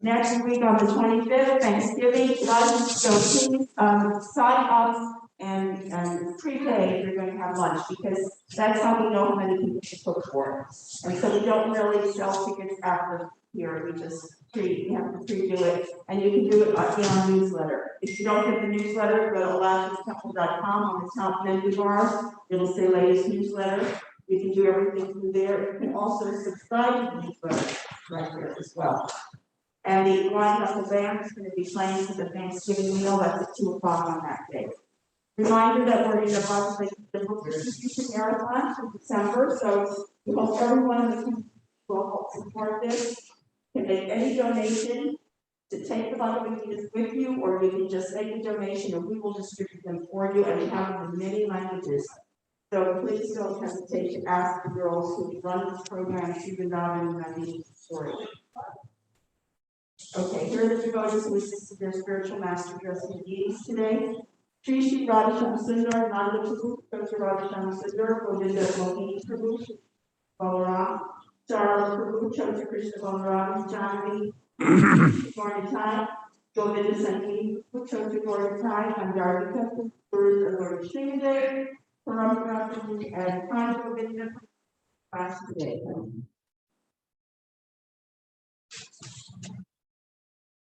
Next week on the 25th, Thanksgiving, so please sign up and prepay if you're going to have lunch, because that's how we know how many people to cook for. And so we don't really sell tickets after here, we just you have to pre-do it, and you can do it in our newsletter. If you don't get the newsletter, go to AlaskaTemple.com. On the top menu bar, it'll say latest newsletter. You can do everything through there. You can also subscribe to the newsletter right there as well. And the Blind Knuckle Band is going to be playing for the Thanksgiving meal. That's at 2 o'clock on that day. Reminder that we're in the book distribution marathon in December, so we hope everyone who will help support this can make any donation to take the Bhagavad-gita with you, or you can just make a donation and we will distribute them for you, and we have them in many languages. So please don't hesitate to ask the girls who run this program, Shubhanavan and Nandini, for it. Okay, here are the devotees who assisted their spiritual master dressing the deities today. Shri Shri Radhasham Sundar, Nanda Prabhu, Dr. Radhasham Sundar, Govinda Mohini Prabhu, Balaram, Chara Prabhu, Chandra Krishna Balaram, Janvi, Varnitai, Govinda Sangeet, Chandra Varnitai, Andarvika, Gurus of Lord Srinivay, Paramara Prabhu, and Prana Govinda class today.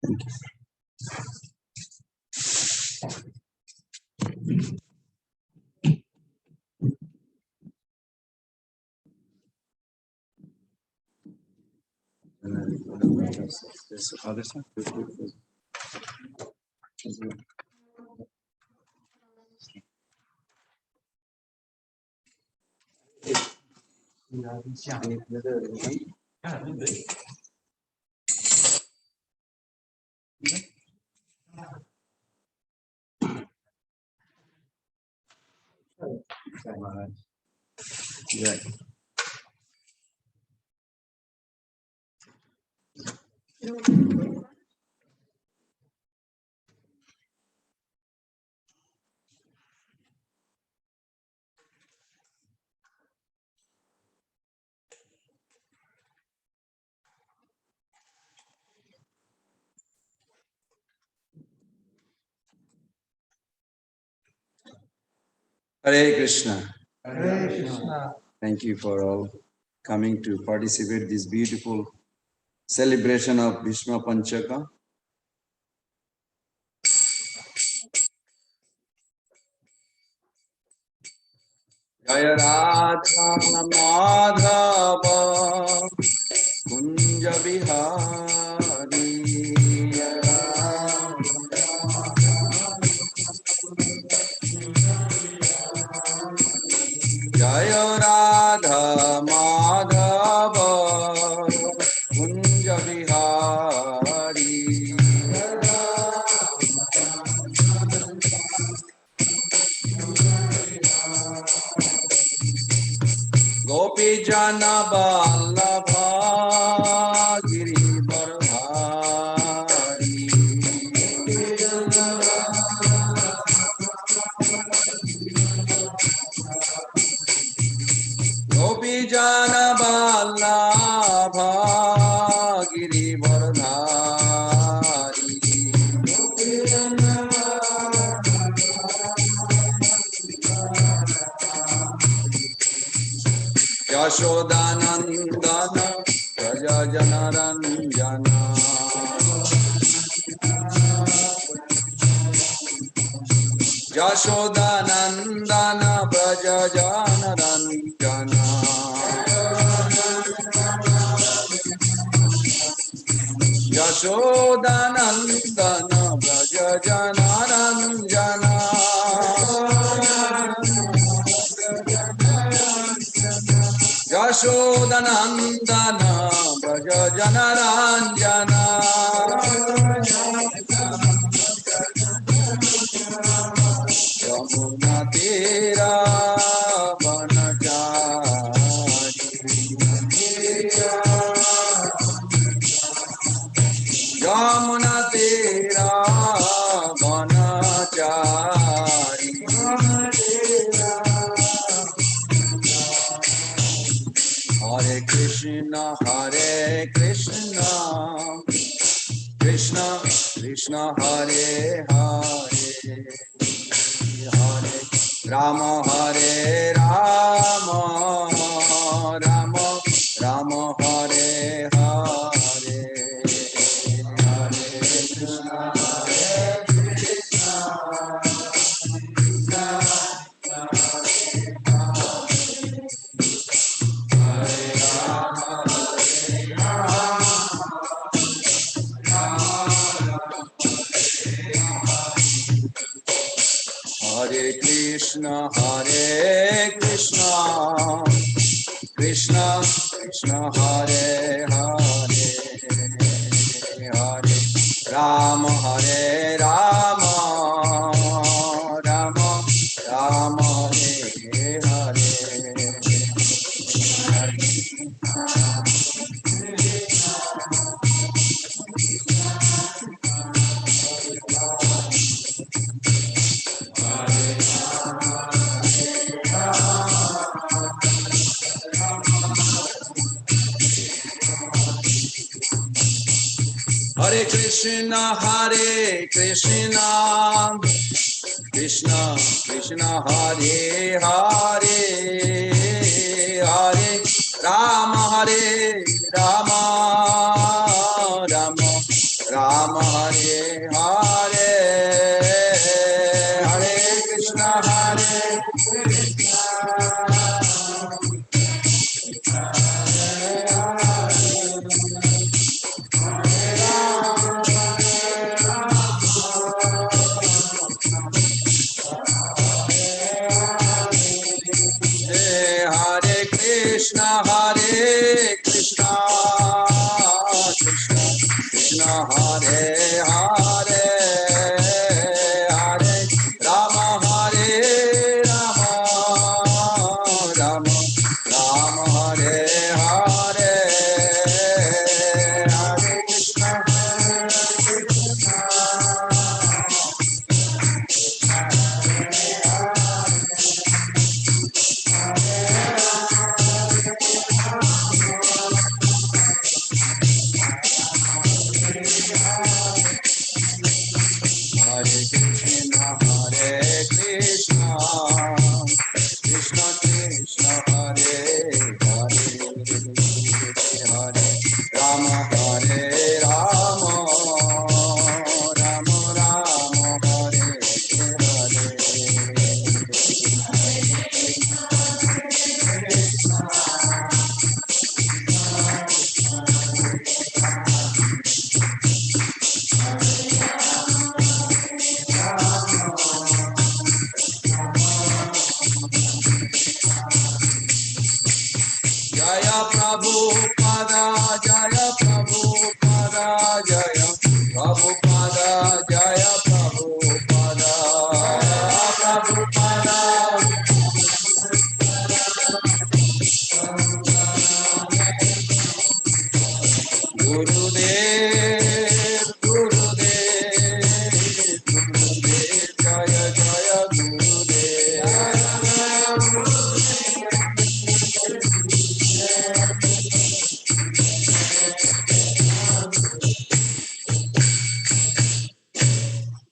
Thank you. This other side. Yeah. Hare Krishna. Hare Krishna. Thank you for all coming to participate this beautiful celebration of Bhishma Panchaka. Jaya Radha Madhava Kunja Bihari. Jaya Radha Madhava Kunja Bihari. Gopi Jana Vallabha Girivardhari. Gopi Jana Vallabha Girivardhari. Yashodanandana Praja Janaranjana. Yashodanandana Praja Janaranjana. Yashodanandana Praja Janaranjana. Yashodanandana Braja Janaranjana. Yamuna Tera Vanachari. Yamuna Tera Vanachari. Hare Krishna, Hare Krishna Hare Hare Hare Rama Hare Rama Rama Rama Hare Hare Hare Krishna Hare Krishna Krishna Krishna Hare Hare Hare Rama Hare Rama Rama Rama Hare Hare Hare Krishna Krishna Krishna Hare Hare Hare Rama Hare Rama Rama Rama Hare Hare Hare Krishna Hare Krishna Krishna Krishna Hare Hare Hare Rama Hare Rama Rama Rama Hare Hare Hare Krishna Hare Krishna Krishna Krishna Hare Hare Hare Rama Hare Rama Rama Rama Hare Hare Jaya Prabhupada Jaya Prabhupada Jaya Prabhupada Jaya Prabhupada Prabhupada Gurudev Gurudev Gurudev Jaya Jaya Gurudev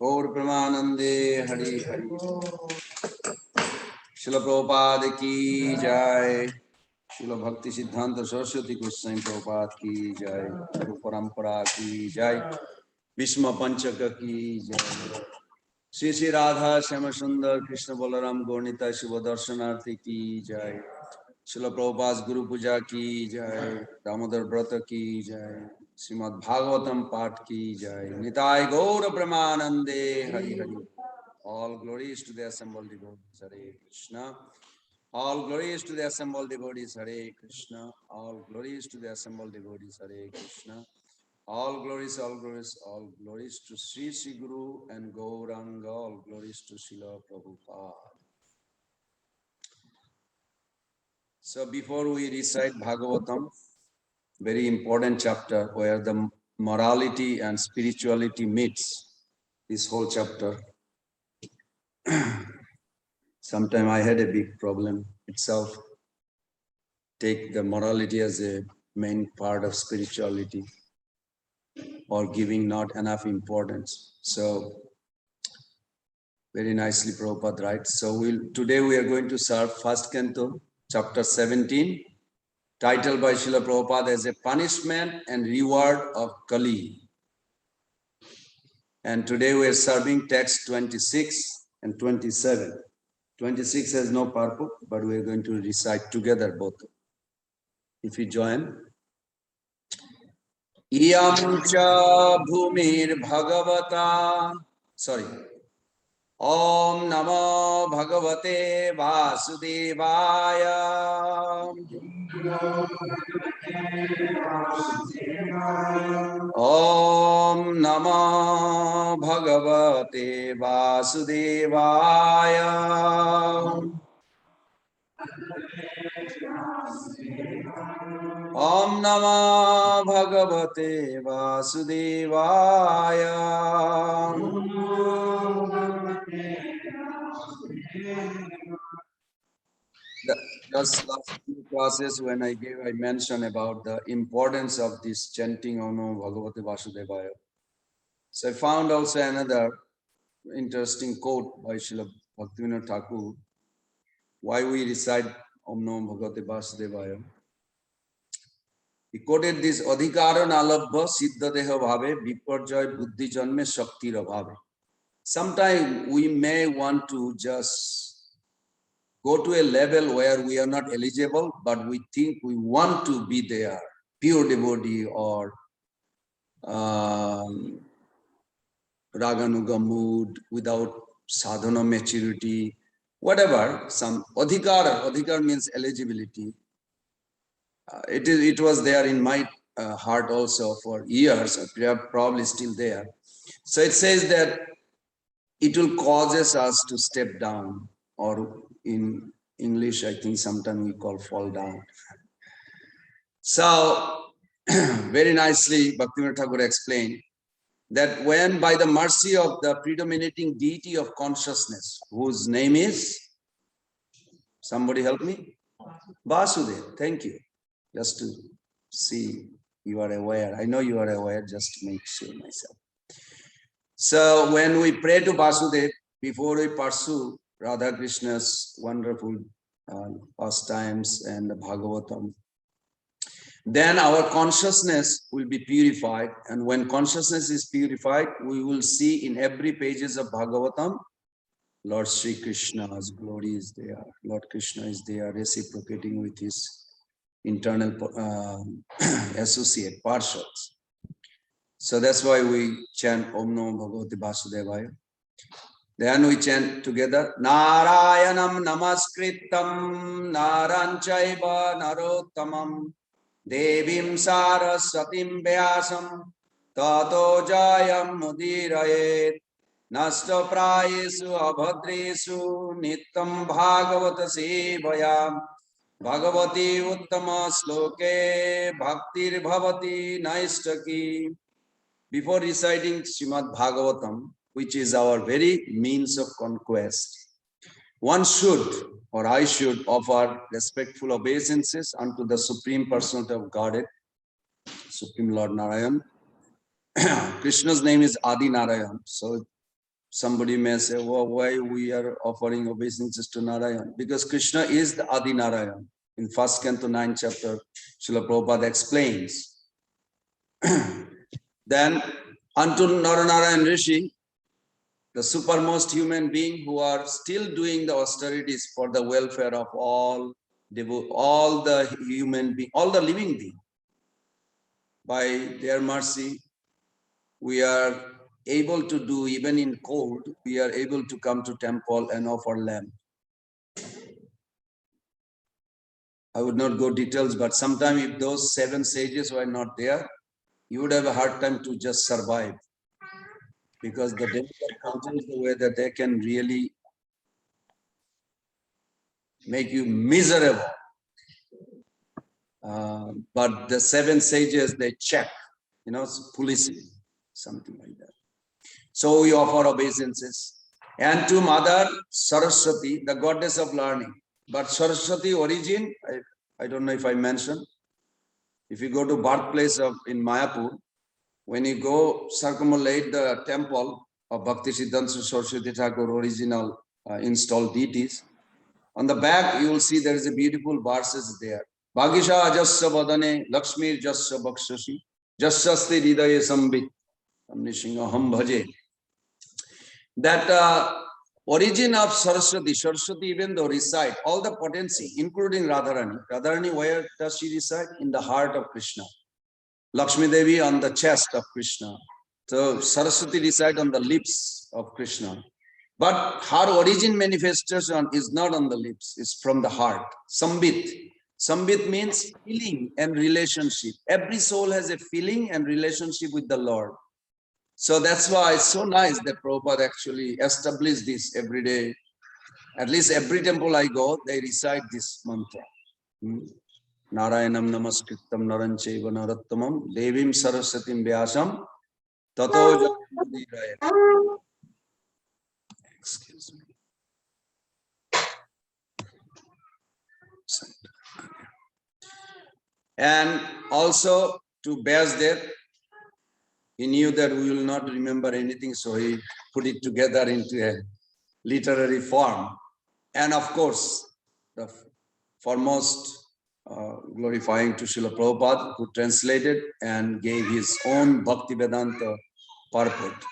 Gaur Premanande Hari Hari Srila Prabhupada ki jai Srila Bhakti Siddhanta Saraswati Goswami Prabhupada ki jai Guru Parampara ki jai Bhishma Panchaka ki jai Shri Shri Radha Shyama Sundar Krishna Balaram Gaurnita Shiva Darshanarthi ki jai Srila Prabhupada's Guru Puja ki jai Damodar Brata ki jai Srimad Bhagavatam Path ki jai Nitai Gaura Brahmanande Hari Hari All glories to the assembled devotees Hare Krishna All glories to the assembled devotees Hare Krishna All glories to the assembled devotees Hare Krishna All glories, all glories, all glories to Sri Sri Guru and Gauranga, all glories to Srila Prabhupada. So before we recite Bhagavatam, very important chapter where the morality and spirituality meets, this whole chapter. Sometime I had a big problem itself. Take the morality as a main part of spirituality. or giving not enough importance. So very nicely Prabhupada writes. So today we are going to serve first canto, chapter 17, titled by Srila Prabhupada as a punishment and reward of Kali. And today we are serving text 26 and 27. 26 has no purport, but we are going to recite together both. If you join. Iyam cha bhumir bhagavata. Sorry. Om Namo Bhagavate Vasudevaya. Om Namo Bhagavate Vasudevaya. Om Namo Bhagavate Vasudevaya. Just last few classes when I mentioned about the importance of this chanting Om Namo Bhagavate Vasudevaya. So I found also another interesting quote by Srila Bhaktivinoda Thakur. Why we recite Om Namo Bhagavate Vasudevaya. He quoted this Adhikara nalabha siddha deha bhave viparjaya buddhi janme shakti rabhave. Sometimes we may want to just go to a level where we are not eligible, but we think we want to be there, pure devotee or raganuga mood without sadhana maturity, whatever, some adhikar means eligibility. It was there in my heart also for years, probably still there. So it says that it will causes us to step down, or in English, I think sometimes we call fall down. So very nicely, Bhaktivinoda Thakur explained that when by the mercy of the predominating deity of consciousness, whose name is, somebody help me? Vasudeva, thank you. Just to see you are aware. I know you are aware, just to make sure myself. So when we pray to Vasudeva, before we pursue Radha Krishna's wonderful pastimes and the Bhagavatam, then our consciousness will be purified. And when consciousness is purified, we will see in every pages of Bhagavatam, Lord Sri Krishna's glory is there. Lord Krishna is there, reciprocating with his internal associate, parshas. So that's why we chant Om Namo Bhagavate Vasudevaya. Then we chant together, Narayanam Namaskritam Naranchaiva Narottamam Devim Saraswatim Vyasam Tato Jayam Mudirayet Nasta Prayesu Abhadresu Nittam Bhagavata Sevayam Bhagavati Uttama Sloke Bhaktir Bhavati Naistaki. Before reciting Srimad Bhagavatam, which is our very means of conquest, one should, or I should, offer respectful obeisances unto the Supreme Personality of Godhead, Supreme Lord Narayan. Krishna's name is Adi Narayan. So somebody may say, well, why we are offering obeisances to Narayan? Because Krishna is the Adi Narayan. In 1st Canto 9th chapter, Srila Prabhupada explains. Then unto Naranarayan Rishi, the supermost human being who are still doing the austerities for the welfare of all the human beings, all the living beings. By their mercy, we are able to do, even in cold, we are able to come to temple and offer lamb. I would not go details, but sometime if those 7 sages were not there, you would have a hard time to just survive. Because the devil controls the way that they can really make you miserable. But the 7 sages, they check, policing, something like that. So we offer obeisances. And to Mother Saraswati, the goddess of learning. But Saraswati origin, I don't know if I mentioned. If you go to birthplace in Mayapur, when you go circumambulate the temple of Bhaktisiddhanta Saraswati Thakur, original installed deities, on the back you will see there is a beautiful verses there. Bhagisha ajasya vadane lakshmir jasya bhakshashi jasyasti hridaye sambit Nishingham bhaje. That origin of Saraswati, even though reside all the potency, including Radharani. Radharani, where does she reside? In the heart of Krishna. Lakshmi Devi on the chest of Krishna. So Saraswati reside on the lips of Krishna. But her origin manifestation is not on the lips, it's from the heart. Sambit. Sambit means feeling and relationship. Every soul has a feeling and relationship with the Lord. So that's why it's so nice that Prabhupada actually established this every day. At least every temple I go, they recite this mantra. Narayanam namaskritam narancheva narottamam devim saraswatim vyasam tato jayamudiraya. Excuse me. And also to Vyasdev, he knew that we will not remember anything, so he put it together into a literary form. And of course, the foremost glorifying to Srila Prabhupada, who translated and gave his own Bhaktivedanta purport.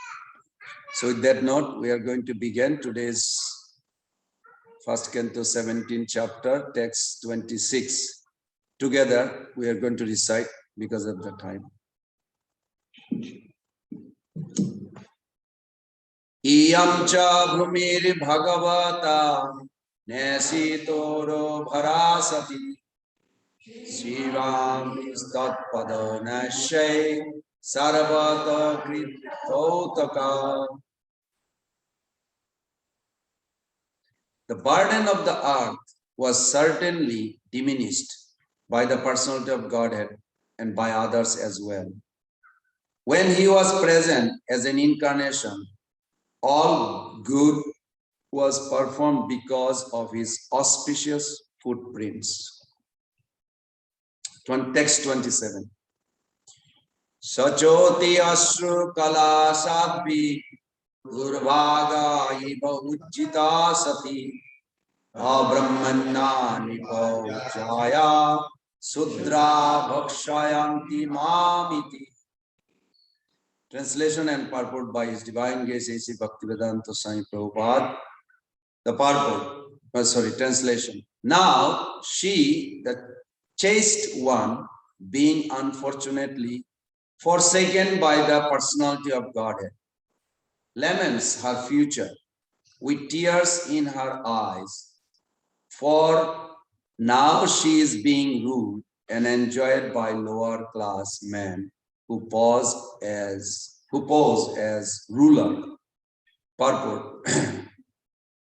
So with that note, we are going to begin today's first canto 17th chapter, text 26. Together, we are going to recite because of the time. Iyam cha bhumir bhagavata nesitoro bharasati Sriram istat pada nashay sarvata kritotaka. The burden of the earth was certainly diminished by the personality of Godhead and by others as well. When he was present as an incarnation, all good was performed because of his auspicious footprints. Text 27. Sachoti asru kala sadvi durvaga iva ujjita sati abrahmanna nipauchaya sudra bhakshayanti mamiti. Translation and purport by His Divine Grace A.C. Bhaktivedanta Swami Prabhupada. The purport, translation. Now she, the chaste one, being unfortunately forsaken by the personality of Godhead, laments her future with tears in her eyes, for now she is being ruled and enjoyed by lower class men who pose as ruler. Purport.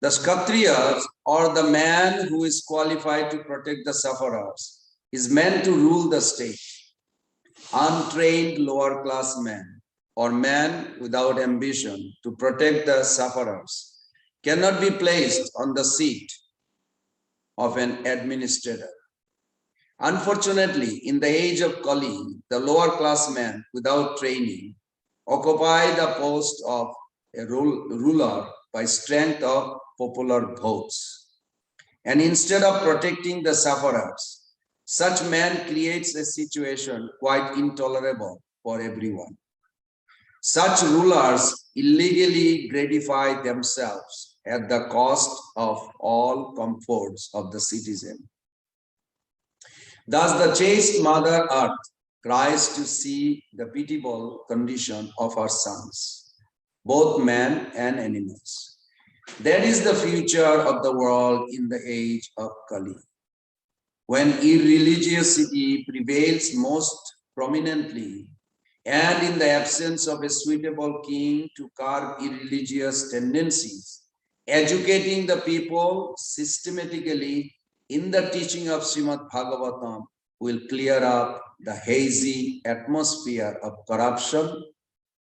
The Kshatriyas, or the man who is qualified to protect the sufferers, is meant to rule the state. Untrained lower class men or men without ambition to protect the sufferers cannot be placed on the seat of an administrator. Unfortunately, in the age of Kali, the lower class men without training occupy the post of a ruler by strength of popular votes. And instead of protecting the sufferers, such man creates a situation quite intolerable for everyone. Such rulers illegally gratify themselves at the cost of all comforts of the citizen. Thus the chaste Mother Earth cries to see the pitiable condition of her sons, both men and animals. That is the future of the world in the age of Kali, when irreligiosity prevails most prominently, and in the absence of a suitable king to curb irreligious tendencies, educating the people systematically in the teaching of Srimad Bhagavatam will clear up the hazy atmosphere of corruption,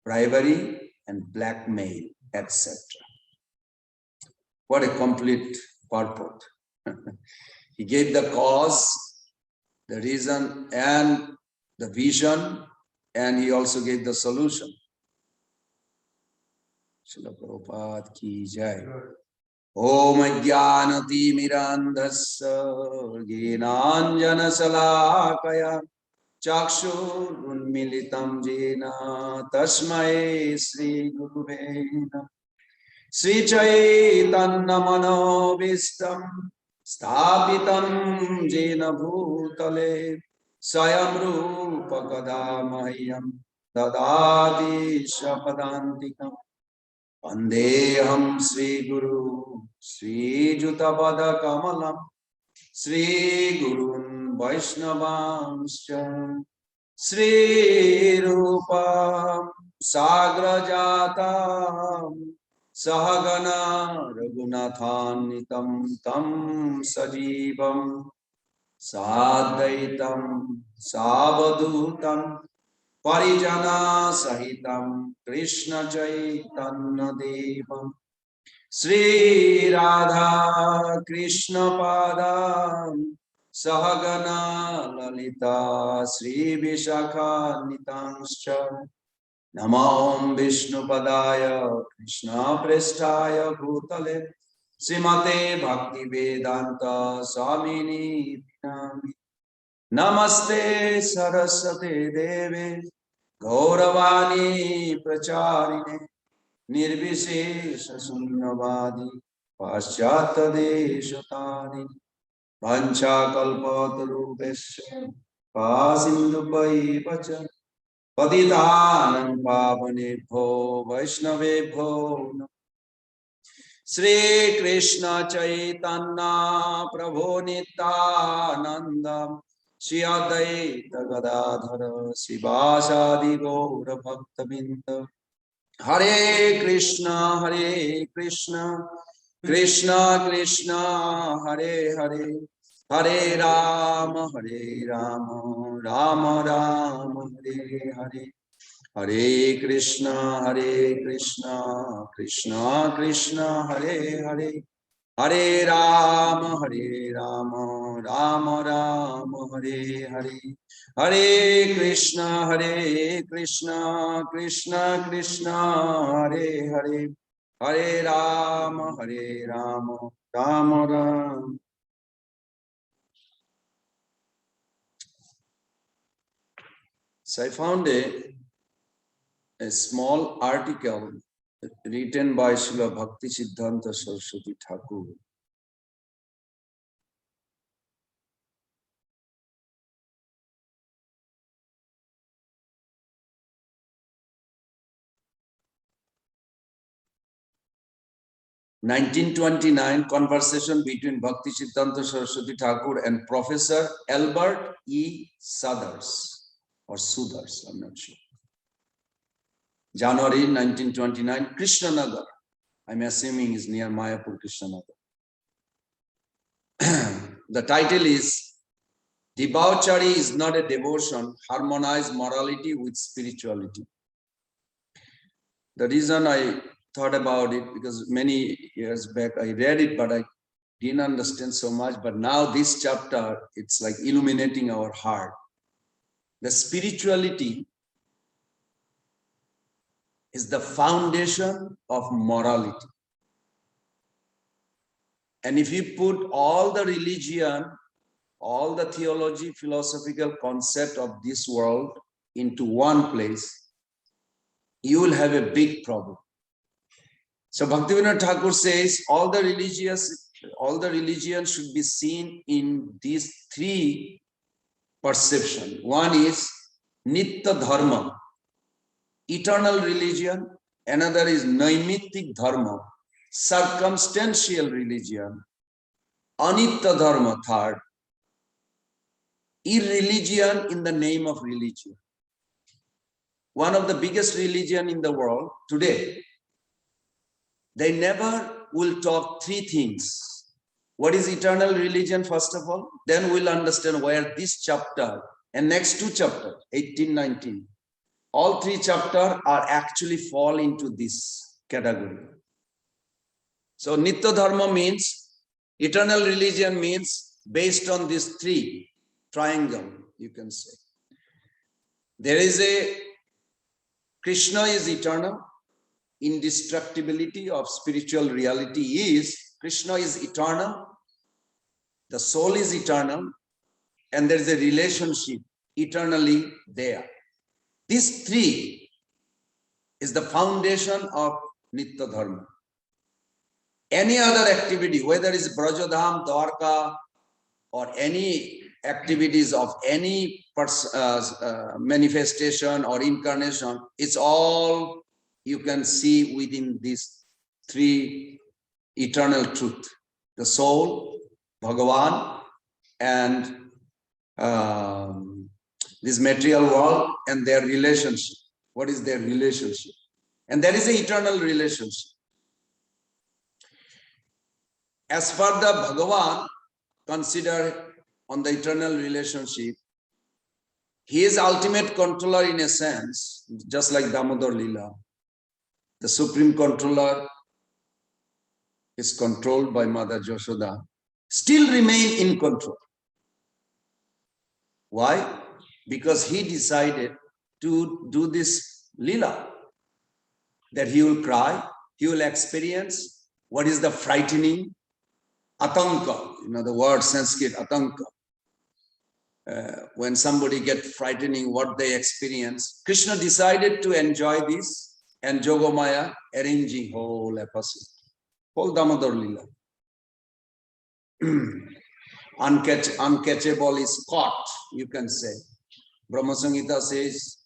bribery, and blackmail, etc. What a complete purport. He gave the cause, the reason, and the vision and he also gave the solution. Srila Prabhupada ki jai. Om Ajnanatimidandhasya Jnananjana Salakaya Chakshurunmilitam Jena Tasmai Sri Guruve Namah. Sri Chaitanya Manobishtam Sthapitam Jena Bhutale Swayam Rupa Kadamahyam Dadati Shapadantikam Vandeham Sri Guru Sri Jutapada Kamalam Sri Gurun Vaishnavanscha Sri Rupa Sagrajatam Sahagana Raghunathan Tam Sajivam Sadaitam Savadutam Parijana Sahitam Krishna Chaitanya Devam Sri Radha Krishna Padam Sahagana Lalita Sri Vishakha Nitanscha Namam Vishnu Padaya Krishna Prestaya Bhutale Srimate Bhakti Vedanta Swamini Vinami Namaste Saraswate Deve Gauravani Pracharine Nirvishesha Sunyavadi Paschata Deshatani Vancha Kalpatarubhesya Pasindupai Pacha Patitanam Pavanebho Vaishnavebho Namo. Sri Krishna Chaitanya Prabhu Nityananda Shri Advaita Gadadhara Sivasadi Gaura Bhaktavinda Hare Krishna Krishna Krishna Hare Hare Hare Rama Rama Rama Hare Hare Hare Krishna Krishna Krishna Hare Hare Hare Rama Rama Rama Hare Hare Hare Krishna Krishna Krishna Hare Hare Hare Rama Rama Rama. So I found a small article written by Srila Bhaktisiddhanta Saraswati Thakur. (1929) conversation between Bhaktisiddhanta Saraswati Thakur and Professor Albert E. Sudhers or Sudhers, I'm not sure. January 1929, Krishnanagar. I'm assuming is near Mayapur, Krishnanagar. The title is Debauchery is not a devotion, harmonize morality with spirituality. The reason I thought about it, because many years back I read it, but I didn't understand so much. But now this chapter, it's like illuminating our heart. The spirituality is the foundation of morality. And if you put all the religion, all the theology, philosophical concept of this world into one place, you will have a big problem. So Bhaktivinoda Thakur says all the religions should be seen in these three perceptions. One is Nitya Dharma, eternal religion. Another is Naimittik Dharma, circumstantial religion. Anitya Dharma, third, irreligion in the name of religion. One of the biggest religion in the world today, they never will talk three things. What is eternal religion, first of all? Then we'll understand where this chapter and next two chapters, 18, 19, all three chapters are actually fall into this category. So Nitya Dharma means, eternal religion means based on these three triangle, you can say. There is a Krishna is eternal. Indestructibility of spiritual reality is Krishna is eternal. The soul is eternal. And there is a relationship eternally there. These three is the foundation of Nitya Dharma. Any other activity, whether it's Brajadham, Dwarka, or any activities of any manifestation or incarnation, it's all you can see within these three eternal truth. The soul, Bhagavan, and this material world and their relationship. What is their relationship? And there is an eternal relationship. As far the Bhagavan consider on the eternal relationship, he is ultimate controller in a sense, just like Damodar Lila. The supreme controller is controlled by Mother Yashoda, still remain in control. Why? Because he decided to do this Lila, that he will cry, he will experience what is the frightening atanka, the word Sanskrit atanka. When somebody gets frightening what they experience, Krishna decided to enjoy this, and Yogamaya arranging whole episode, whole Damodar Lila. Uncatchable is caught, you can say. Brahma Samhita says,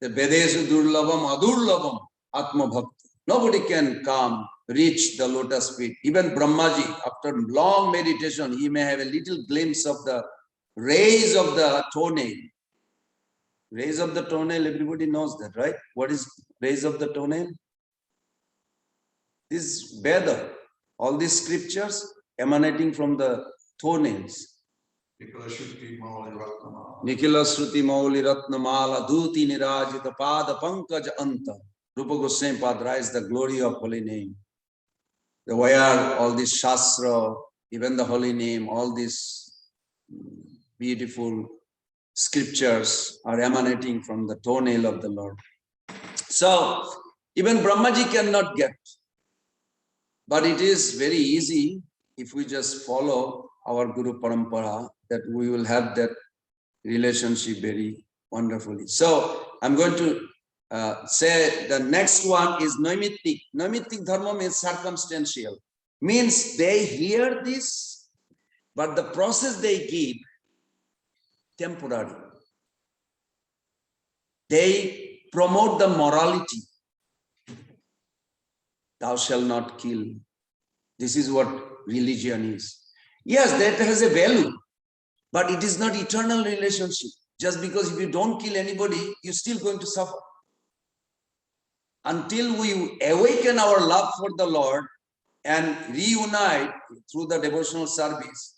the Vedesu Durlabam Adurlabam Atma Bhakti. Nobody can come, reach the lotus feet. Even Brahmaji, after long meditation, he may have a little glimpse of the rays of the toenail. Rays of the toenail, everybody knows that, right? What is rays of the toenail? This Veda, all these scriptures emanating from the toenails. Nikhila Shruti Mauli Ratnamala Dhuti Nirajita Pada Pankaj Anta. Rupa Goswami Padra is the glory of holy name. The where all this Shastra, even the holy name, all these beautiful scriptures are emanating from the toenail of the Lord. So even Brahmaji cannot get. But it is very easy if we just follow our Guru Parampara, that we will have that relationship very wonderfully. So I'm going to say the next one is Naimittik. Naimittik Dharma means circumstantial. Means they hear this, but the process they give, temporary. They promote the morality. Thou shalt not kill. This is what religion is. Yes, that has a value, but it is not eternal relationship. Just because if you don't kill anybody, you're still going to suffer. Until we awaken our love for the Lord and reunite through the devotional service,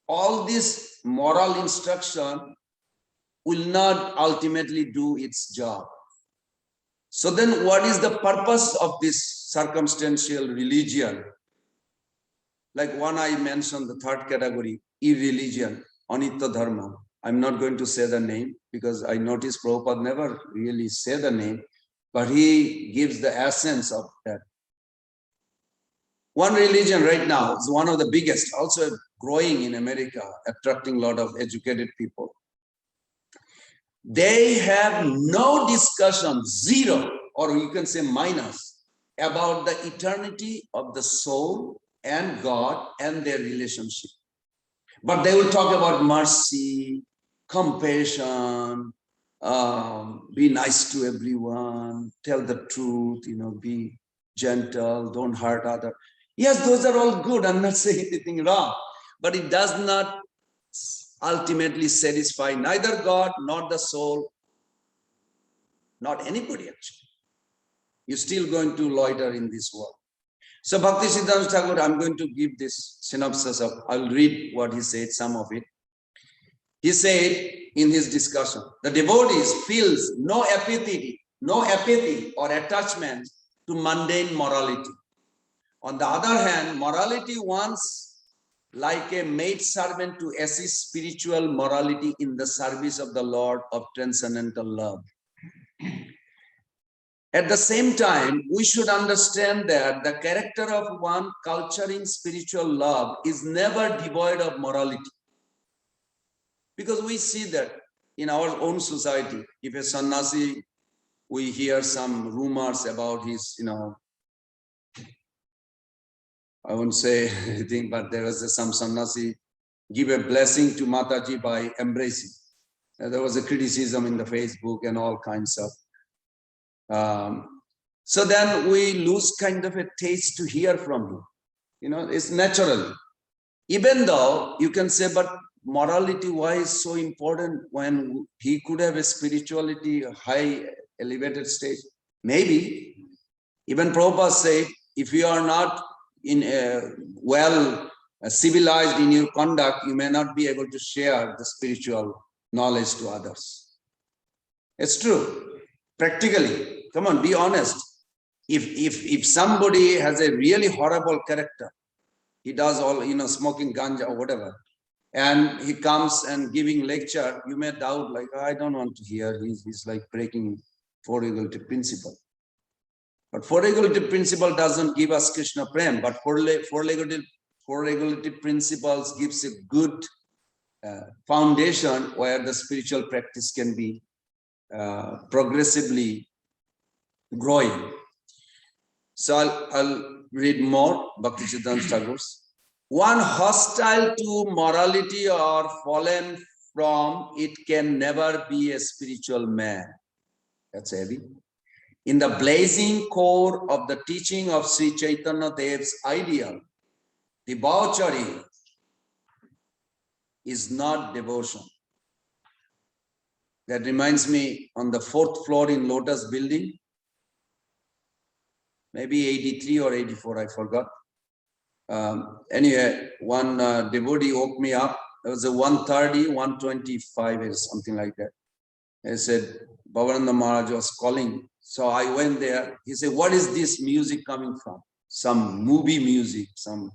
all this moral instruction will not ultimately do its job. So then what is the purpose of this circumstantial religion? Like one I mentioned, the third category, irreligion, Anitya Dharma. I'm not going to say the name because I noticed Prabhupada never really say the name, but he gives the essence of that. One religion right now is one of the biggest, also growing in America, attracting a lot of educated people. They have no discussion, zero, or you can say minus, about the eternity of the soul and God and their relationship. But they will talk about mercy, compassion, be nice to everyone, tell the truth, be gentle, don't hurt others. Yes, those are all good. I'm not saying anything wrong, but it does not ultimately satisfy neither God nor the soul, not anybody actually. You're still going to loiter in this world. So Bhakti Siddhanta Thakur, I'm going to give this synopsis of, I'll read what he said, some of it. He said in his discussion, the devotees feels no apathy or attachment to mundane morality. On the other hand, morality wants like a maid servant to assist spiritual morality in the service of the Lord of transcendental love. At the same time, we should understand that the character of one culturing spiritual love is never devoid of morality. Because we see that in our own society, if a sannyasi, we hear some rumors about his, I won't say anything, but there was some sannyasi give a blessing to Mataji by embracing. There was a criticism in the Facebook and all kinds of. So then we lose kind of a taste to hear from him. It's natural. Even though you can say, but morality, why is so important when he could have a spirituality, a high elevated stage? Maybe. Even Prabhupada said, if you are not civilized in your conduct, you may not be able to share the spiritual knowledge to others. It's true. Practically, come on, be honest. If somebody has a really horrible character, he does all, smoking ganja or whatever, and he comes and giving lecture, you may doubt, like, I don't want to hear, he's like breaking four equality principle. But four equality principle doesn't give us Krishna Prem, but four equality principles gives a good foundation where the spiritual practice can be progressively growing. So I'll read more Bhaktisiddhanta Thakur's. One hostile to morality or fallen from it can never be a spiritual man. That's heavy. In the blazing core of the teaching of Sri Chaitanya Dev's ideal, debauchery is not devotion. That reminds me, on the 4th floor in Lotus building, maybe 83 or 84, I forgot. Anyway, one devotee woke me up. It was a 1:30, 1:25 or something like that. He said, Bhavananda Maharaj was calling. So I went there. He said, what is this music coming from? Some movie music, some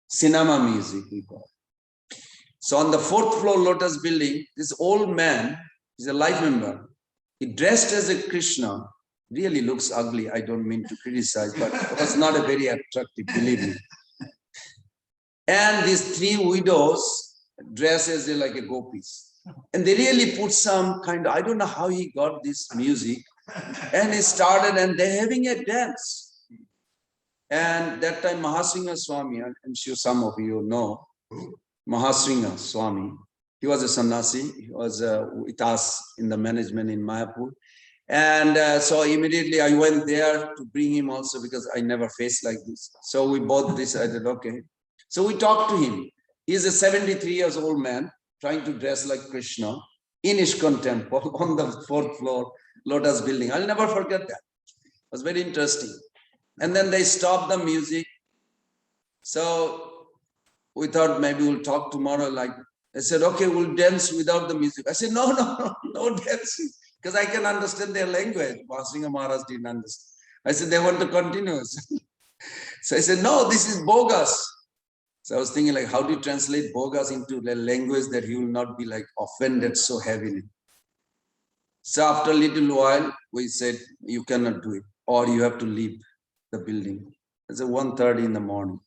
cinema music, we call it. So on the 4th floor Lotus building, this old man, he's a life member. He dressed as a Krishna. Really looks ugly. I don't mean to criticize, but it was not a very attractive, believe me. And these 3 widows dressed as like a gopis. And they really put some kind of, I don't know how he got this music. And he started, and they're having a dance. And that time Mahasingha Swami, I'm sure some of you know, Mahasingha Swami, he was a sannyasi. He was with us in the management in Mayapur. And so immediately I went there to bring him also, because I never faced like this. So we both decided, okay. So we talked to him. He's a 73 years old man trying to dress like Krishna in ISKCON temple on the 4th floor Lotus building. I'll never forget that. It was very interesting. And then they stopped the music. So we thought maybe we'll talk tomorrow. Like I said, okay, we'll dance without the music. I said, no dancing, because I can understand their language. Mahasingha Maharaj didn't understand. I said, they want to continue. So I said, no, this is bogus. So I was thinking, like, how do you translate bogus into the language that he will not be like offended so heavily? So after a little while, we said, you cannot do it, or you have to leave the building. It's 1:30 in the morning.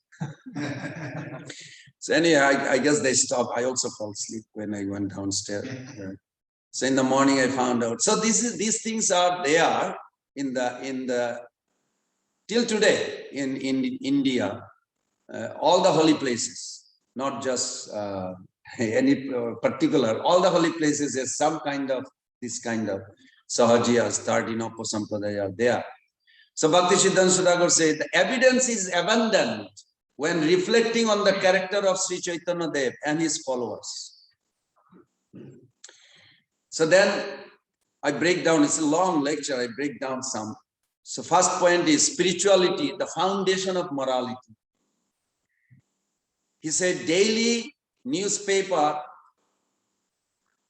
So anyway, I guess they stopped. I also fell asleep when I went downstairs. So in the morning, I found out. So these things are there in the till today in India. All the holy places, not just any particular, all the holy places, there's some kind of this kind of sahajiyas, 13 sampradaya are there. So Bhaktisiddhanta Thakur said, the evidence is abundant when reflecting on the character of Sri Chaitanya Dev and his followers. So then I break down, it's a long lecture, I break down some. So first point is spirituality, the foundation of morality. He said daily newspaper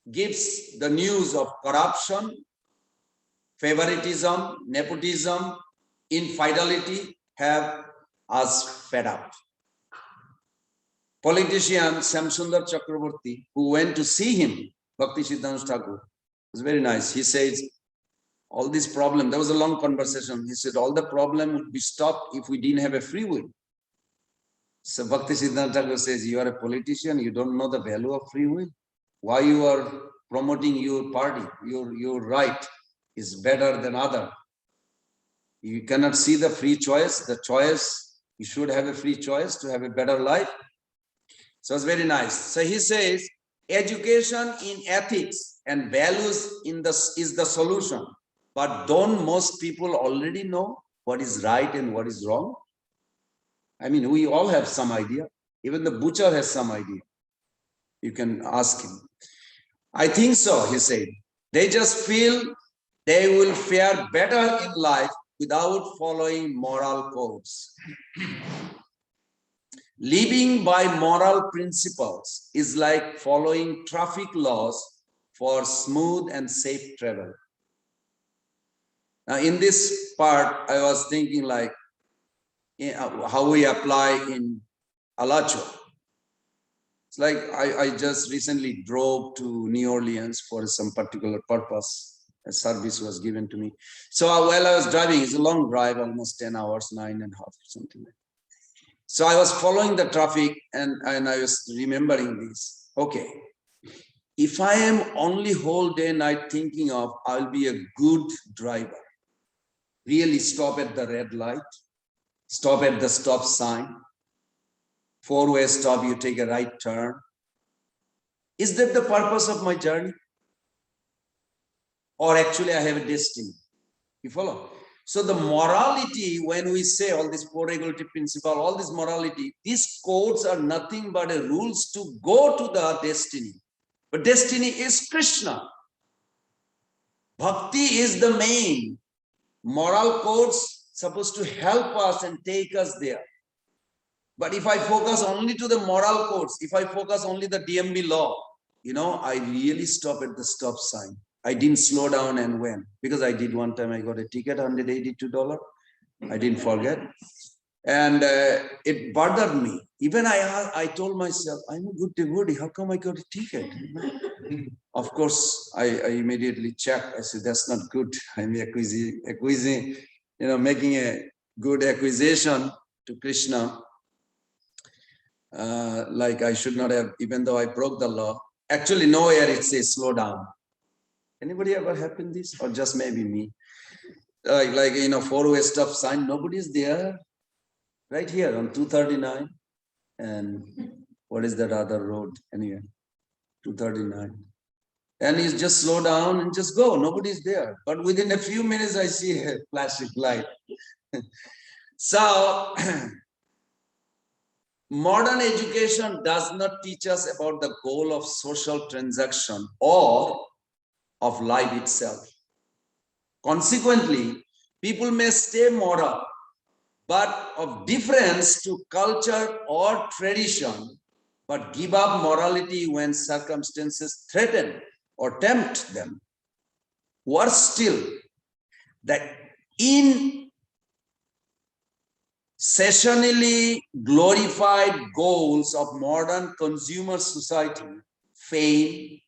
gives the news of corruption, favoritism, nepotism, infidelity, have us fed up. politician Shamsundar Chakraborty, who went to see him, Bhakti Siddhanta Thakur. It was very nice. He says, all this problem, there was a long conversation. He said, all the problem would be stopped if we didn't have a free will. So Bhakti Siddhanta Thakur says, you are a politician, you don't know the value of free will. Why you are promoting your party, your right is better than other. You cannot see the free choice, the choice, you should have a free choice to have a better life. So it's very nice. So he says, education in ethics and values is the solution. But don't most people already know what is right and what is wrong? I mean, we all have some idea. Even the butcher has some idea. You can ask him. I think so, he said. They just feel they will fare better in life without following moral codes. Living by moral principles is like following traffic laws for smooth and safe travel. Now, in this part, I was thinking like how we apply in Alachua. It's like I just recently drove to New Orleans for some particular purpose. A service was given to me. So while I was driving, it's a long drive, almost 10 hours, 9.5 or something like that. So I was following the traffic and I was remembering this. Okay, if I am only whole day night thinking of I'll be a good driver, really stop at the red light, stop at the stop sign, four-way stop, you take a right turn. Is that the purpose of my journey? Or actually I have a destiny? You follow? So the morality, when we say all this four regulative principle, all this morality, these codes are nothing but a rules to go to the destiny. But destiny is Krishna. Bhakti is the main. Moral codes supposed to help us and take us there. But if I focus only to the moral codes, if I focus only the DMB law, you know, I really stop at the stop sign. I didn't slow down and went because I did one time. I got a ticket, $182. I didn't forget. And it bothered me. Even I told myself, I'm a good devotee. How come I got a ticket? Of course, I immediately checked. I said, that's not good. I'm acquiescing, you know, making a good acquisition to Krishna. Like I should not have, even though I broke the law. Actually, nowhere it says slow down. Anybody ever happened this? Or just maybe me? Like you know, four-way stop sign, nobody's there. Right here on 239. And what is that other road? Anyway, 239. And you just slow down and just go. Nobody's there. But within a few minutes, I see a flashing light. So, modern education does not teach us about the goal of social transaction or of life itself. Consequently, people may stay moral, but of difference to culture or tradition, but give up morality when circumstances threaten or tempt them. Worse still, the sensationally glorified goals of modern consumer society, fame,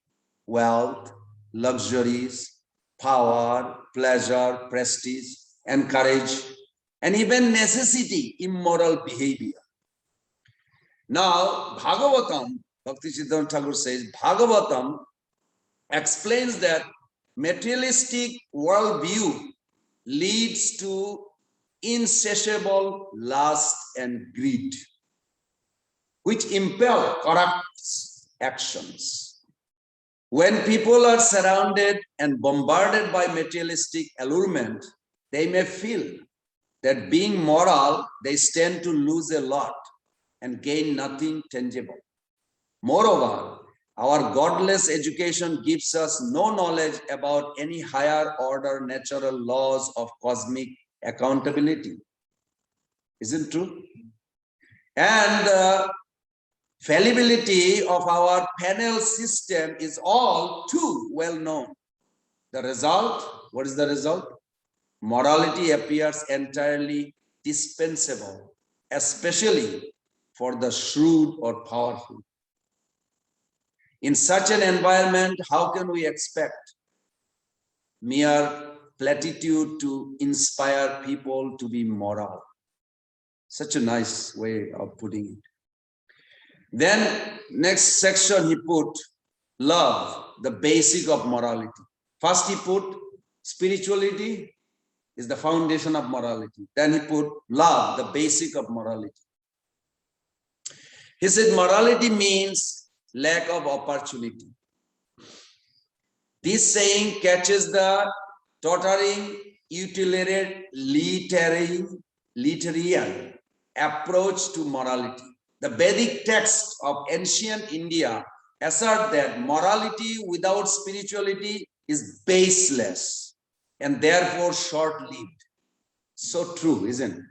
wealth, luxuries, power, pleasure, prestige, and courage, and even necessity, immoral behavior. Now, Bhagavatam, Bhakti Siddhanta Thakur says, Bhagavatam explains that materialistic worldview leads to insatiable lust and greed, which impel corrupt actions. When people are surrounded and bombarded by materialistic allurement, they may feel that being moral, they stand to lose a lot and gain nothing tangible. Moreover, our godless education gives us no knowledge about any higher order natural laws of cosmic accountability. Isn't true? And the fallibility of our penal system is all too well known. The result, what is the result? Morality appears entirely dispensable, especially for the shrewd or powerful. In such an environment, how can we expect mere platitude to inspire people to be moral? Such a nice way of putting it. Then next section he put love, the basic of morality. First he put spirituality is the foundation of morality. Then he put love, the basic of morality. He said morality means lack of opportunity. This saying catches the tottering utilitarian approach to morality. The Vedic text of ancient India assert that morality without spirituality is baseless and therefore short-lived. So true, isn't it?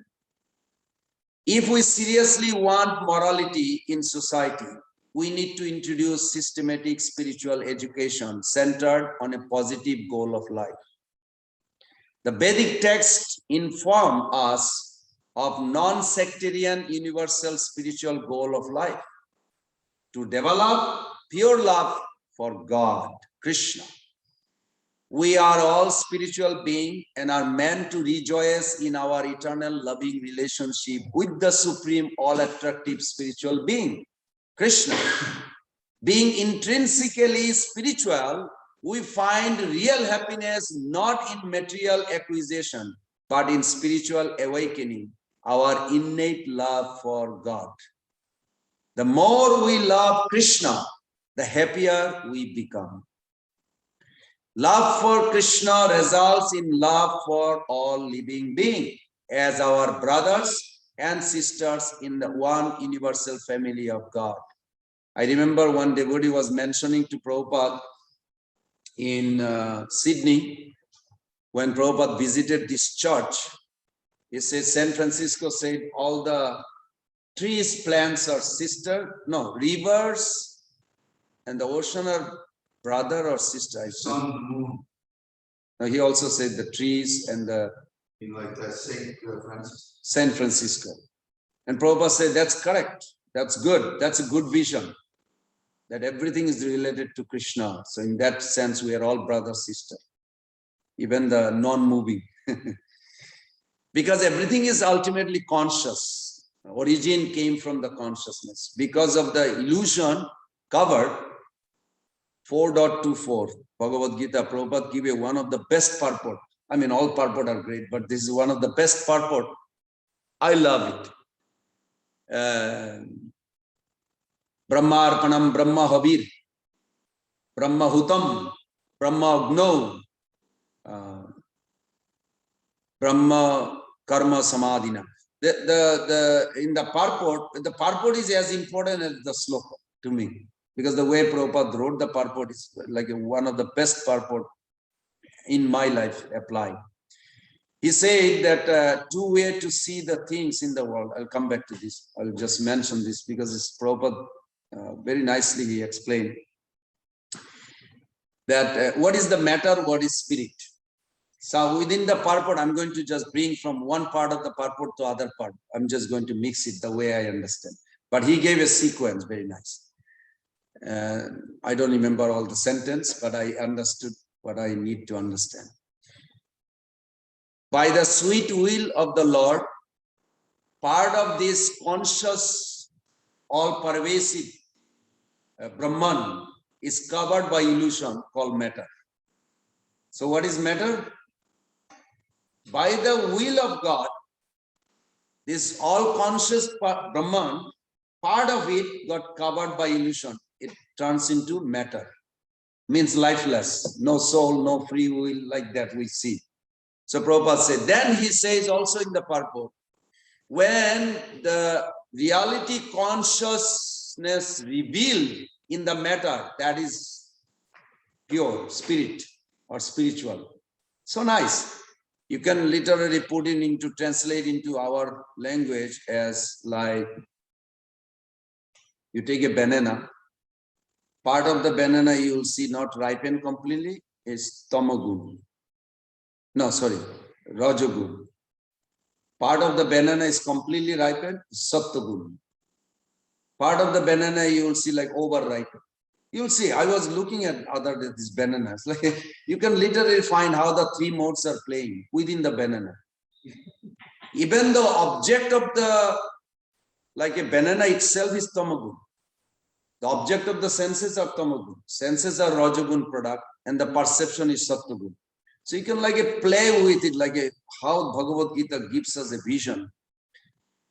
If we seriously want morality in society, we need to introduce systematic spiritual education centered on a positive goal of life. The Vedic text inform us of non-sectarian universal spiritual goal of life, to develop pure love for God, Krishna. We are all spiritual beings and are meant to rejoice in our eternal loving relationship with the supreme all-attractive spiritual being, Krishna. Being intrinsically spiritual, we find real happiness not in material acquisition, but in spiritual awakening, our innate love for God. The more we love Krishna, the happier we become. Love for Krishna results in love for all living beings as our brothers and sisters in the one universal family of God. I remember one devotee was mentioning to Prabhupada in Sydney, when Prabhupada visited this church, he said San Francisco said all the trees, plants are sister, no, rivers and the ocean are brother or sister. Sun, moon. No, he also said the trees and the In like that Saint Francis. San Francisco. And Prabhupada said that's correct. That's good. That's a good vision. That everything is related to Krishna. So in that sense, we are all brother, sister. Even the non-moving. Because everything is ultimately conscious. Origin came from the consciousness. Because of the illusion covered, 4.24, Bhagavad Gita, Prabhupada gave one of the best purport. I mean, all purport are great, but this is one of the best purport. I love it. Brahma Arpanam, Brahma Havir, Brahma Hutam, Brahma Agno, Brahma Karma Samadhina. In the purport is as important as the sloka to me, because the way Prabhupada wrote the purport is like one of the best purport in my life applied. He said that two ways to see the things in the world. I'll come back to this. I'll just mention this because it's Prabhupada very nicely he explained that what is the matter, what is spirit. So within the purport, I'm going to just bring from one part of the purport to other part. I'm just going to mix it the way I understand. But he gave a sequence, very nice. I don't remember all the sentence, but I understood what I need to understand. By the sweet will of the Lord, part of this conscious, all-pervasive Brahman is covered by illusion called matter. So what is matter? By the will of God, this all-conscious Brahman, part of it got covered by illusion. It turns into matter. Means lifeless, no soul, no free will, like that we see. So Prabhupada said, then he says also in the purport, when the reality consciousness revealed in the matter, that is pure spirit or spiritual. So nice. You can literally put it into, translate into our language as like, you take a banana, part of the banana you will see not ripen completely is tamagun. No, sorry, rajagun. Part of the banana is completely ripened, sattvagun. Part of the banana you will see like overripe. You'll see, I was looking at these bananas. Like you can literally find how the three modes are playing within the banana. Even the object of like a banana itself is tamagun. The object of the senses are tamagun. Senses are rajagun product, and the perception is sattvagun. So you can like play with it, like how Bhagavad Gita gives us a vision.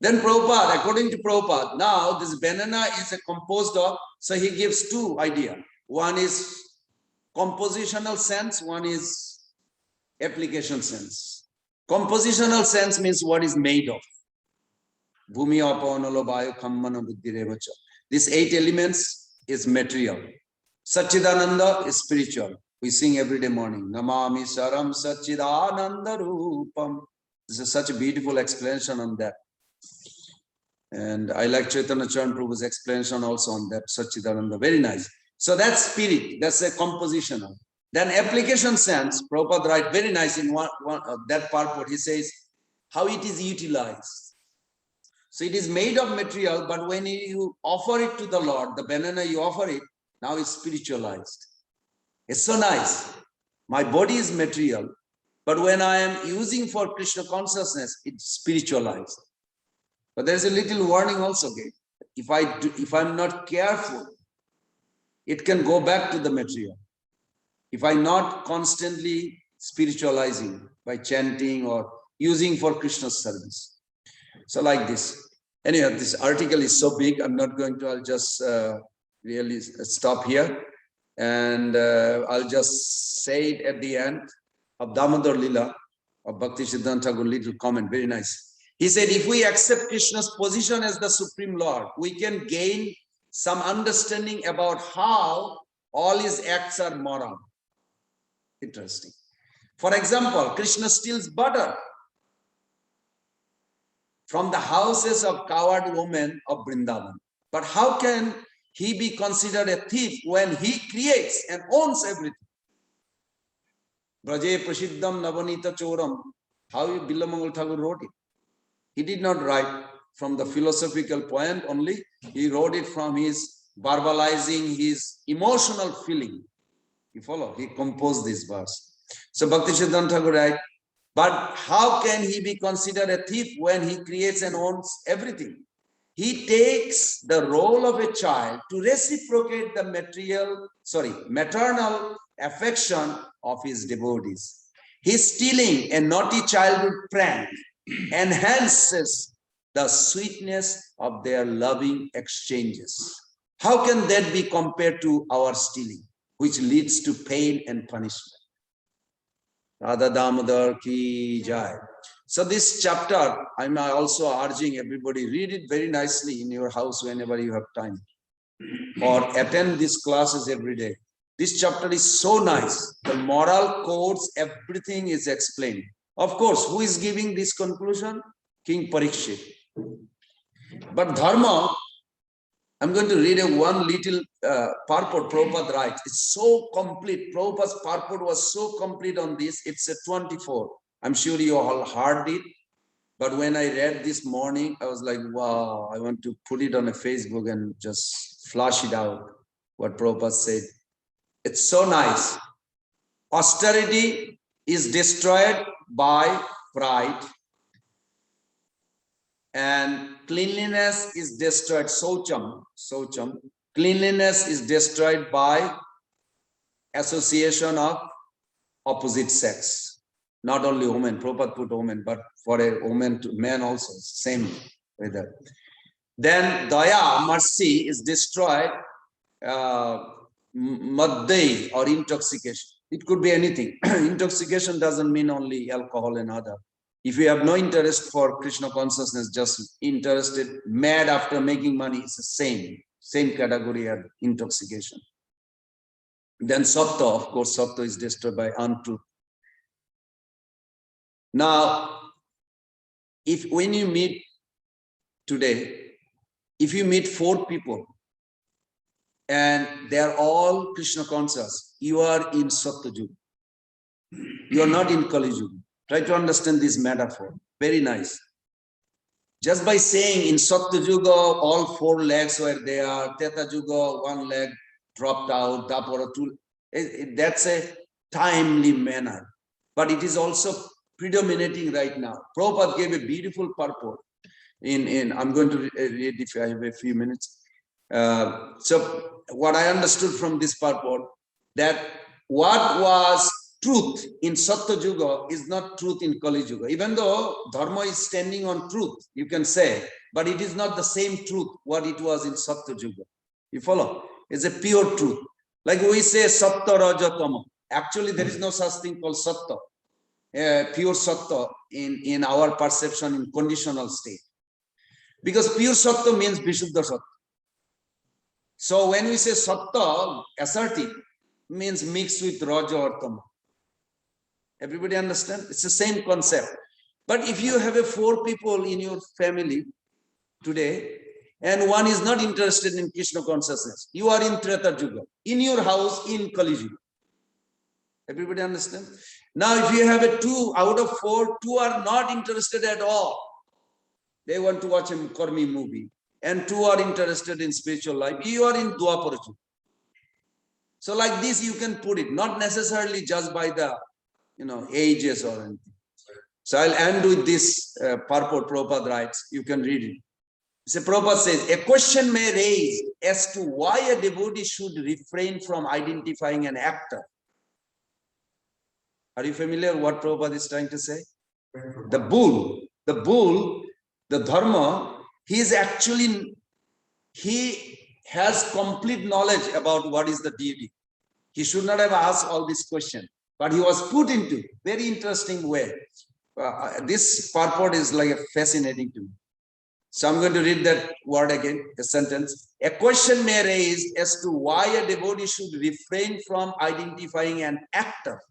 Then Prabhupada, according to Prabhupada, now this banana is composed of, so he gives two ideas. One is compositional sense, one is application sense. Compositional sense means what is made of. Bhumi apanalo vayu kammana buddhirevacha. These 8 elements is material. Satchidananda is spiritual. We sing every day morning. Namami saram satchidananda rupam. This is such a beautiful explanation on that. And I like Chaitanya Charan Prabhu's explanation also on that, Satchidananda, very nice. So that's spirit, that's a compositional. Then application sense, Prabhupada write very nice in one that part what he says, how it is utilized. So it is made of material, but when you offer it to the Lord, the banana you offer it, now it's spiritualized. It's so nice. My body is material, but when I am using for Krishna consciousness, it's spiritualized. But there's a little warning also. Okay? If I'm not careful, it can go back to the material. If I'm not constantly spiritualizing by chanting or using for Krishna's service. So like this. Anyhow, this article is so big, I'm not going to, I'll just really stop here. And I'll just say it at the end of Damodar Lila of Bhakti Siddhanta Thakur, little comment, very nice. He said, if we accept Krishna's position as the Supreme Lord, we can gain some understanding about how all his acts are moral. Interesting. For example, Krishna steals butter from the houses of coward women of Vrindavan. But how can he be considered a thief when he creates and owns everything? Braje Prasiddham Navanita Choram. How Bilamangal Thakur wrote it. He did not write from the philosophical point only. He wrote it from his verbalizing his emotional feeling. You follow? He composed this verse. So Bhakti Siddhanta Thakur writes, but how can he be considered a thief when he creates and owns everything? He takes the role of a child to reciprocate the maternal affection of his devotees. His stealing a naughty childhood prank enhances the sweetness of their loving exchanges. How can that be compared to our stealing, which leads to pain and punishment? Radha Damodar ki jai. So this chapter, I'm also urging everybody, read it very nicely in your house whenever you have time, or attend these classes every day. This chapter is so nice. The moral codes, everything is explained. Of course, who is giving this conclusion? King Parikshit. But dharma, I'm going to read one little purport Prabhupada writes. It's so complete. Prabhupada's purport was so complete on this. It's a 24. I'm sure you all heard it. But when I read this morning, I was like, wow, I want to put it on a Facebook and just flash it out, what Prabhupada said. It's so nice. Austerity is destroyed by pride. And cleanliness is destroyed, socham. Cleanliness is destroyed by association of opposite sex. Not only women, Prabhupada put women, but for a woman to man also, same with that. Then daya, mercy, is destroyed, maddai or intoxication. It could be anything. Intoxication doesn't mean only alcohol and other. If you have no interest for Krishna consciousness, just interested, mad after making money, it's the same category as intoxication. Then sattva, of course, sattva is destroyed by untruth. Now, when you meet today, if you meet 4 people and they are all Krishna conscious, you are in Sattva Yuga. You are not in Kali Yuga. Try to understand this metaphor. Very nice. Just by saying in Satya Yuga, all 4 legs were there, Treta Yuga, 1 leg dropped out, Dwapara 2, that's a timely manner. But it is also predominating right now. Prabhupada gave a beautiful purport I'm going to read if I have a few minutes. So what I understood from this purport, that what was truth in Satya Yuga is not truth in Kali Yuga. Even though Dharma is standing on truth, you can say, but it is not the same truth what it was in Satya Yuga. You follow? It's a pure truth. Like we say Satya Raja Tama. Actually, there is no such thing called Satya, pure Satya in our perception in conditional state. Because pure Satya means Vishuddha Satya. So when we say Satya, assertive, means mixed with Raja or Tama. Everybody understand? It's the same concept. But if you have 4 people in your family today, and one is not interested in Krishna consciousness, you are in Treta Yuga, in your house, in Kali Yuga. Everybody understand? Now, if you have 2 out of 4, 2 are not interested at all. They want to watch a Karmi movie, and 2 are interested in spiritual life. You are in Dwapara Yuga. So like this, you can put it, not necessarily just by the ages or anything. So I'll end with this purport Prabhupada writes. You can read it. So Prabhupada says, a question may raise as to why a devotee should refrain from identifying an actor. Are you familiar with what Prabhupada is trying to say? The bull, the dharma, he has complete knowledge about what is the deity. He should not have asked all these questions, but he was put into very interesting way. This purport is like fascinating to me. So I'm going to read that word again, a sentence. A question may raise as to why a devotee should refrain from identifying an actor.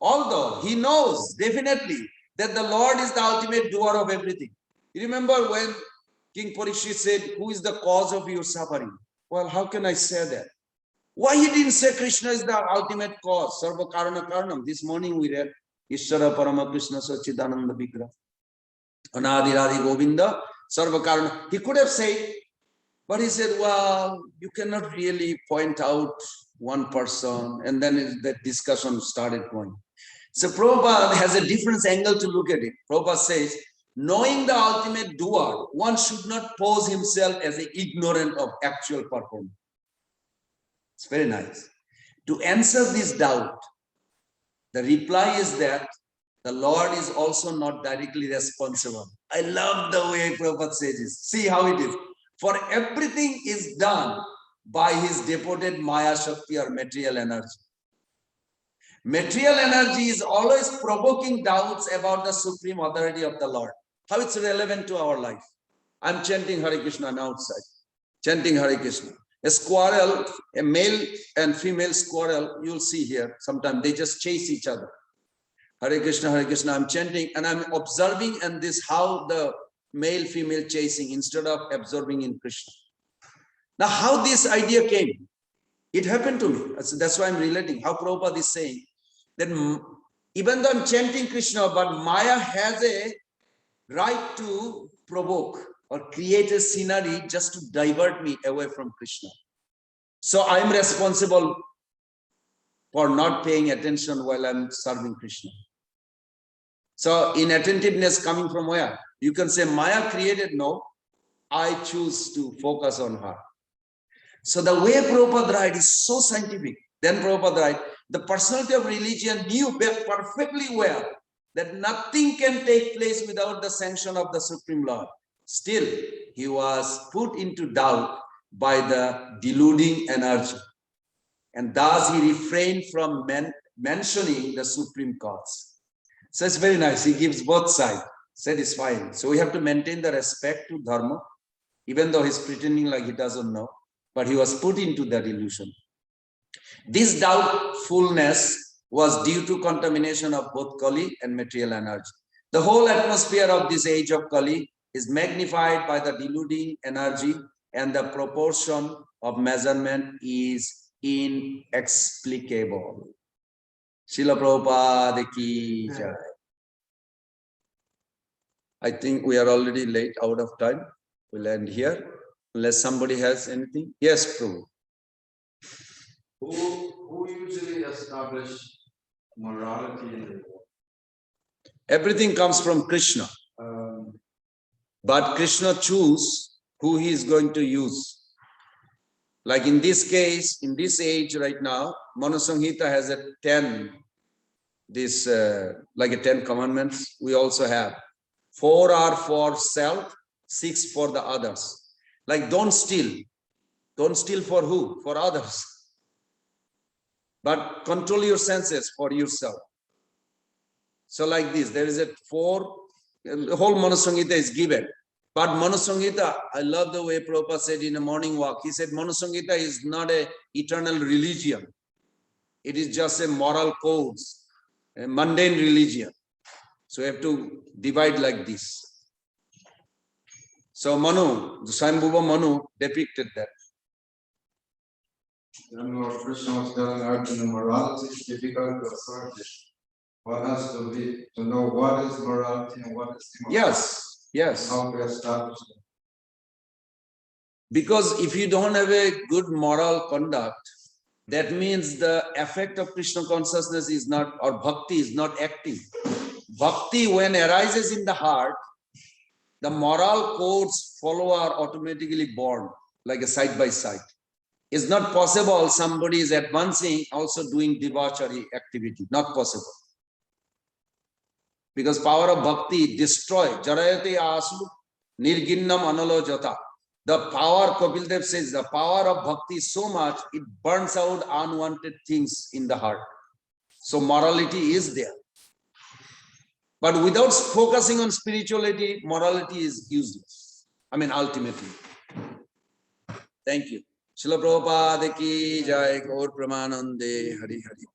Although he knows definitely that the Lord is the ultimate doer of everything. You remember when King Parikshit said, who is the cause of your suffering? Well, how can I say that? Why he didn't say Krishna is the ultimate cause? Sarva Karana Karanam. This morning we read Ishvara Parama Krishna Sachidananda Vigraha. Anadi Radhi Govinda Sarva Karana. He could have said, but he said, well, you cannot really point out one person. And then that discussion started going. So Prabhupada has a different angle to look at it. Prabhupada says, knowing the ultimate doer, one should not pose himself as an ignorant of actual performance. It's very nice. To answer this doubt, the reply is that the Lord is also not directly responsible. I love the way Prabhupada says this. See how it is. For everything is done by his devoted Maya Shakti or material energy. Material energy is always provoking doubts about the supreme authority of the Lord. How it's relevant to our life. I'm chanting Hare Krishna on outside. Chanting Hare Krishna. A squirrel, a male and female squirrel, you'll see here, sometimes they just chase each other. Hare Krishna, I'm chanting and I'm observing and this how the male, female chasing instead of absorbing in Krishna. Now, how this idea came? It happened to me. That's why I'm relating. How Prabhupada is saying that even though I'm chanting Krishna, but Maya has a right to provoke or create a scenery just to divert me away from Krishna. So I'm responsible for not paying attention while I'm serving Krishna. So inattentiveness coming from where? You can say Maya created, no, I choose to focus on her. So the way Prabhupada writes is so scientific. Then Prabhupada writes, the personality of religion knew perfectly well that nothing can take place without the sanction of the Supreme Lord. Still, he was put into doubt by the deluding energy. And thus he refrained from mentioning the Supreme Cause. So it's very nice. He gives both sides, satisfying. So we have to maintain the respect to Dharma, even though he's pretending like he doesn't know. But he was put into that illusion. This doubtfulness was due to contamination of both Kali and material energy. The whole atmosphere of this age of Kali is magnified by the deluding energy, and the proportion of measurement is inexplicable. Srila Prabhupada ki jai. I think we are already late, out of time. We'll end here, unless somebody has anything. Yes, Prabhu. Who usually establish morality in the world? Everything comes from Krishna, but Krishna choose who he is going to use. Like in this case, in this age right now, Manosamhita has a 10, like a 10 commandments. We also have 4 are for self, 6 for the others. Like don't steal. Don't steal for who? For others. But control your senses for yourself. So like this, there is a 4, the whole Manosamhita is given. But Manosamhita, I love the way Prabhupada said in a morning walk, he said Manosamhita is not an eternal religion. It is just a moral codes, a mundane religion. So we have to divide like this. So Manu, the Swayambhuva Manu depicted that. Then Lord Krishna was telling Arjuna, morality is difficult to establish. One has to be to know what is morality and what is immorality. Yes. How to establish it. Because if you don't have a good moral conduct, that means the effect of Krishna consciousness is not, or bhakti is not active. Bhakti, when arises in the heart, the moral codes follow are automatically born, like a side by side. It's not possible somebody is advancing, also doing debauchery activity. Not possible. Because power of bhakti destroy. Jarayate asu nirginnam analojata. The power, Kapil Dev says, the power of bhakti is so much, it burns out unwanted things in the heart. So morality is there. But without focusing on spirituality, morality is useless. I mean, ultimately. Thank you. Srila Prabhupada ki jai, Gaur Pramanande, Hari Hari.